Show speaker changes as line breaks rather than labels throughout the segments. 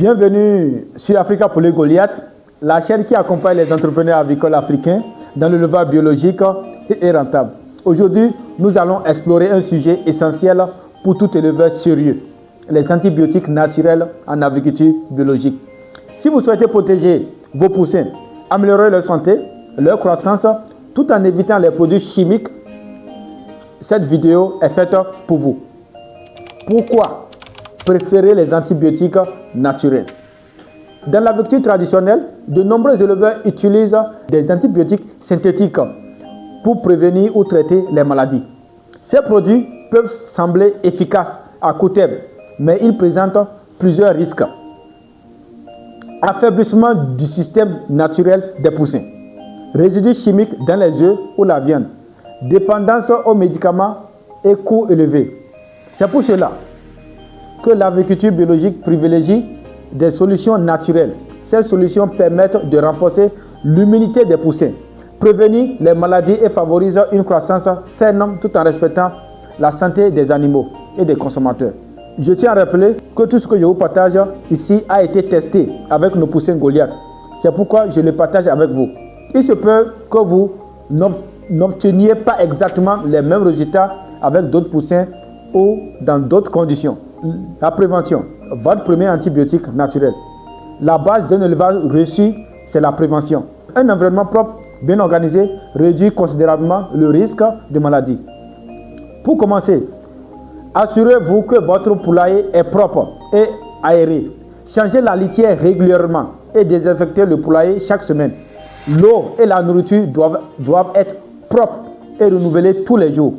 Bienvenue sur Africa pour les Goliaths, la chaîne qui accompagne les entrepreneurs avicoles africains dans le l'élevage biologique et rentable. Aujourd'hui, nous allons explorer un sujet essentiel pour tout éleveur sérieux, les antibiotiques naturels en agriculture biologique. Si vous souhaitez protéger vos poussins, améliorer leur santé, leur croissance, tout en évitant les produits chimiques, cette vidéo est faite pour vous. Pourquoi préférer les antibiotiques naturels? Dans l'agriculture traditionnelle, de nombreux éleveurs utilisent des antibiotiques synthétiques pour prévenir ou traiter les maladies. Ces produits peuvent sembler efficaces à court terme, mais ils présentent plusieurs risques. Affaiblissement du système naturel des poussins, résidus chimiques dans les œufs ou la viande, dépendance aux médicaments et coûts élevés. C'est pour cela que l'agriculture biologique privilégie des solutions naturelles. Ces solutions permettent de renforcer l'immunité des poussins, prévenir les maladies et favoriser une croissance saine tout en respectant la santé des animaux et des consommateurs. Je tiens à rappeler que tout ce que je vous partage ici a été testé avec nos poussins Goliath. C'est pourquoi je le partage avec vous. Il se peut que vous n'obteniez pas exactement les mêmes résultats avec d'autres poussins ou dans d'autres conditions. La prévention, votre premier antibiotique naturel. La base d'un élevage réussi, c'est la prévention. Un environnement propre, bien organisé, réduit considérablement le risque de maladie. Pour commencer, assurez-vous que votre poulailler est propre et aéré. Changez la litière régulièrement et désinfectez le poulailler chaque semaine. L'eau et la nourriture doivent être propres et renouvelées tous les jours.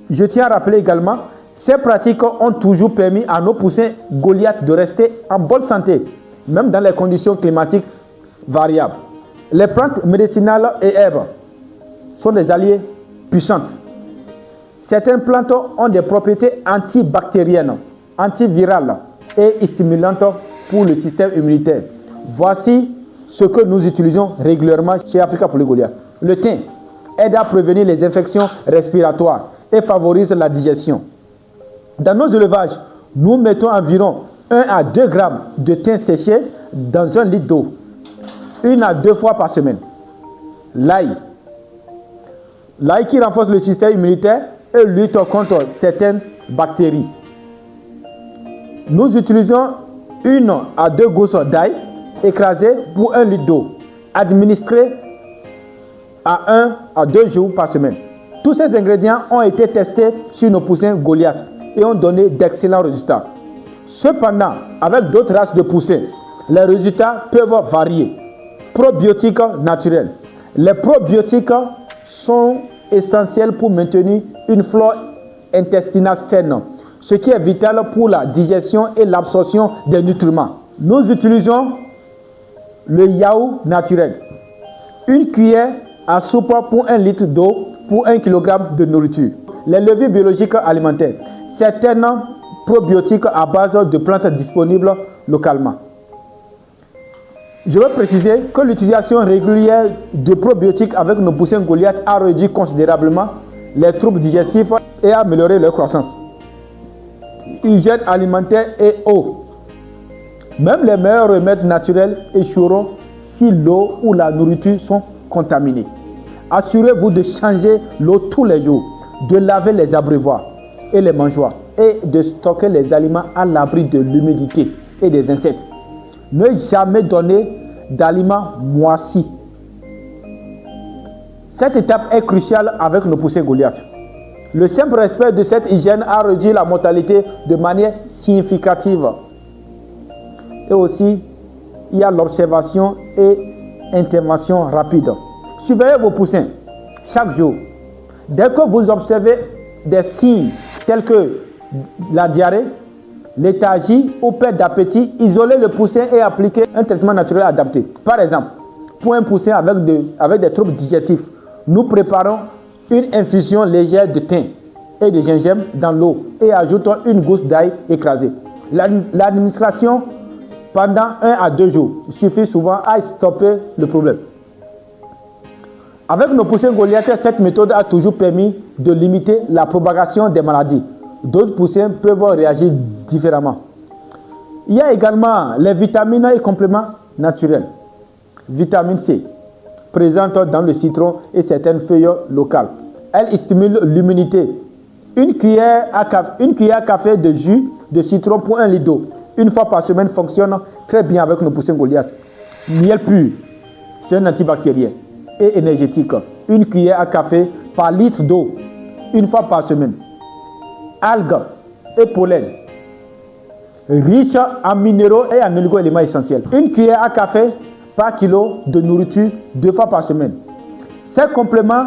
Je tiens à rappeler également, ces pratiques ont toujours permis à nos poussins Goliath de rester en bonne santé, même dans les conditions climatiques variables. Les plantes médicinales et herbes sont des alliés puissantes. Certaines plantes ont des propriétés antibactériennes, antivirales et stimulantes pour le système immunitaire. Voici ce que nous utilisons régulièrement chez Africa pour les Goliaths. Le thym aide à prévenir les infections respiratoires et favorise la digestion. Dans nos élevages, nous mettons environ 1 à 2 grammes de thym séché dans 1 litre d'eau, 1 à 2 fois par semaine. L'ail qui renforce le système immunitaire et lutte contre certaines bactéries. Nous utilisons 1 à 2 gousses d'ail écrasées pour 1 litre d'eau, administrées à 1 à 2 jours par semaine. Tous ces ingrédients ont été testés sur nos poussins Goliath et ont donné d'excellents résultats. Cependant, avec d'autres races de poussins, les résultats peuvent varier. Probiotiques naturels. Les probiotiques sont essentiels pour maintenir une flore intestinale saine, ce qui est vital pour la digestion et l'absorption des nutriments. Nous utilisons le yaourt naturel. 1 cuillère à soupe pour 1 litre d'eau pour 1 kg de nourriture. Les leviers biologiques alimentaires. Certaines probiotiques à base de plantes disponibles localement. Je veux préciser que l'utilisation régulière de probiotiques avec nos poussins Goliath a réduit considérablement les troubles digestifs et a amélioré leur croissance. Hygiène alimentaire et eau. Même les meilleurs remèdes naturels échoueront si l'eau ou la nourriture sont contaminées. Assurez-vous de changer l'eau tous les jours, de laver les abreuvoirs et les mangeoires et de stocker les aliments à l'abri de l'humidité et des insectes. Ne jamais donner d'aliments moisis. Cette étape est cruciale avec nos poussins Goliath. Le simple respect de cette hygiène a réduit la mortalité de manière significative. Et aussi, il y a l'observation et intervention rapide. Surveillez vos poussins chaque jour. Dès que vous observez des signes tels que la diarrhée, léthargie ou perte d'appétit, isolez le poussin et appliquez un traitement naturel adapté. Par exemple, pour un poussin avec des troubles digestifs, nous préparons une infusion légère de thym et de gingembre dans l'eau et ajoutons 1 gousse d'ail écrasée. L'administration pendant 1 à 2 jours suffit souvent à stopper le problème. Avec nos poussins Goliath, cette méthode a toujours permis de limiter la propagation des maladies. D'autres poussins peuvent réagir différemment. Il y a également les vitamines et compléments naturels. Vitamine C, présente dans le citron et certaines feuilles locales. Elle stimule l'immunité. Une cuillère à café de jus de citron pour 1 litre d'eau, une fois par semaine, fonctionne très bien avec nos poussins Goliath. Miel pur, c'est un antibactérien et énergétique. Une cuillère à café par litre d'eau, une fois par semaine. Algues et pollen, riche en minéraux et en oligo-éléments essentiels. Une cuillère à café par kilo de nourriture 2 fois par semaine. Ces compléments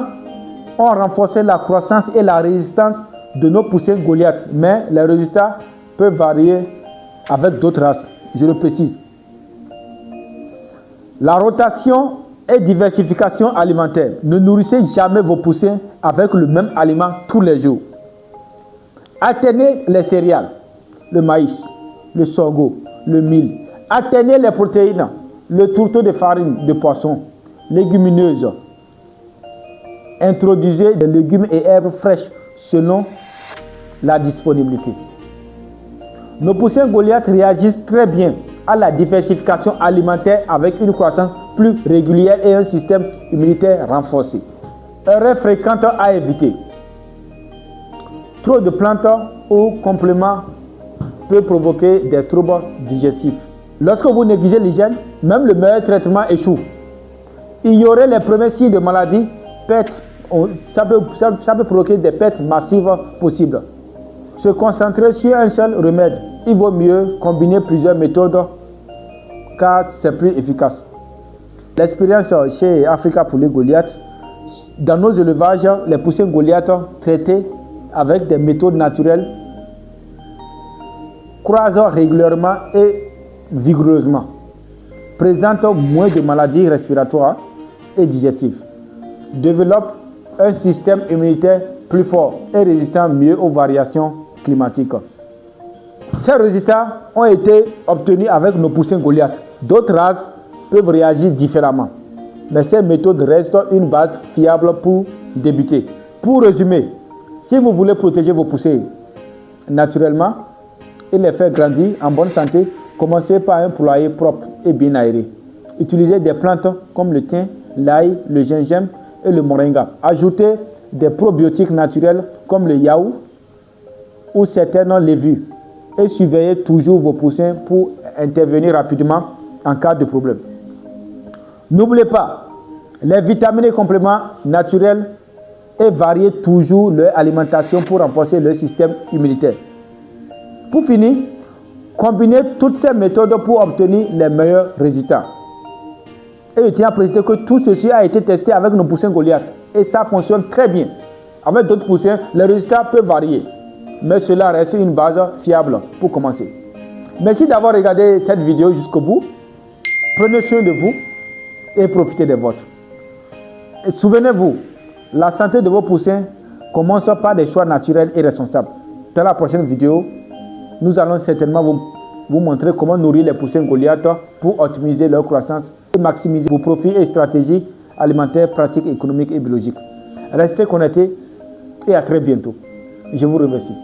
ont renforcé la croissance et la résistance de nos poussins Goliath, mais les résultats peuvent varier avec d'autres races, je le précise. La rotation et diversification alimentaire. Ne nourrissez jamais vos poussins avec le même aliment tous les jours. Alternez les céréales, le maïs, le sorgho, le mil. Alternez les protéines, le tourteau de farine de poisson, légumineuses. Introduisez des légumes et herbes fraîches selon la disponibilité. Nos poussins Goliath réagissent très bien à la diversification alimentaire avec une croissance plus régulière et un système immunitaire renforcé. Erreurs fréquentes à éviter. Trop de plantes ou compléments peut provoquer des troubles digestifs. Lorsque vous négligez l'hygiène, même le meilleur traitement échoue. Ignorer les premiers signes de maladie, pertes, ça peut provoquer des pertes massives possibles. Se concentrer sur un seul remède, il vaut mieux combiner plusieurs méthodes car c'est plus efficace. L'expérience chez Africa Poulet Goliath, dans nos élevages, les poussins Goliath traités avec des méthodes naturelles croissent régulièrement et vigoureusement, présentent moins de maladies respiratoires et digestives, développent un système immunitaire plus fort et résistant mieux aux variations climatiques. Ces résultats ont été obtenus avec nos poussins Goliath. D'autres races peuvent réagir différemment, mais ces méthodes restent une base fiable pour débuter. Pour résumer, si vous voulez protéger vos poussins naturellement et les faire grandir en bonne santé, commencez par un poulailler propre et bien aéré. Utilisez des plantes comme le thym, l'ail, le gingembre et le moringa. Ajoutez des probiotiques naturels comme le yaourt ou certaines levures et surveillez toujours vos poussins pour intervenir rapidement en cas de problème. N'oubliez pas, les vitamines et compléments naturels et variez toujours leur alimentation pour renforcer leur système immunitaire. Pour finir, combinez toutes ces méthodes pour obtenir les meilleurs résultats. Et je tiens à préciser que tout ceci a été testé avec nos poussins Goliath et ça fonctionne très bien. Avec d'autres poussins, les résultats peuvent varier, mais cela reste une base fiable pour commencer. Merci d'avoir regardé cette vidéo jusqu'au bout. Prenez soin de vous et profitez des vôtres. Et souvenez-vous, la santé de vos poussins commence par des choix naturels et responsables. Dans la prochaine vidéo, nous allons certainement vous montrer comment nourrir les poussins Goliath pour optimiser leur croissance et maximiser vos profits et stratégies alimentaires, pratiques, économiques et biologiques. Restez connectés et à très bientôt. Je vous remercie.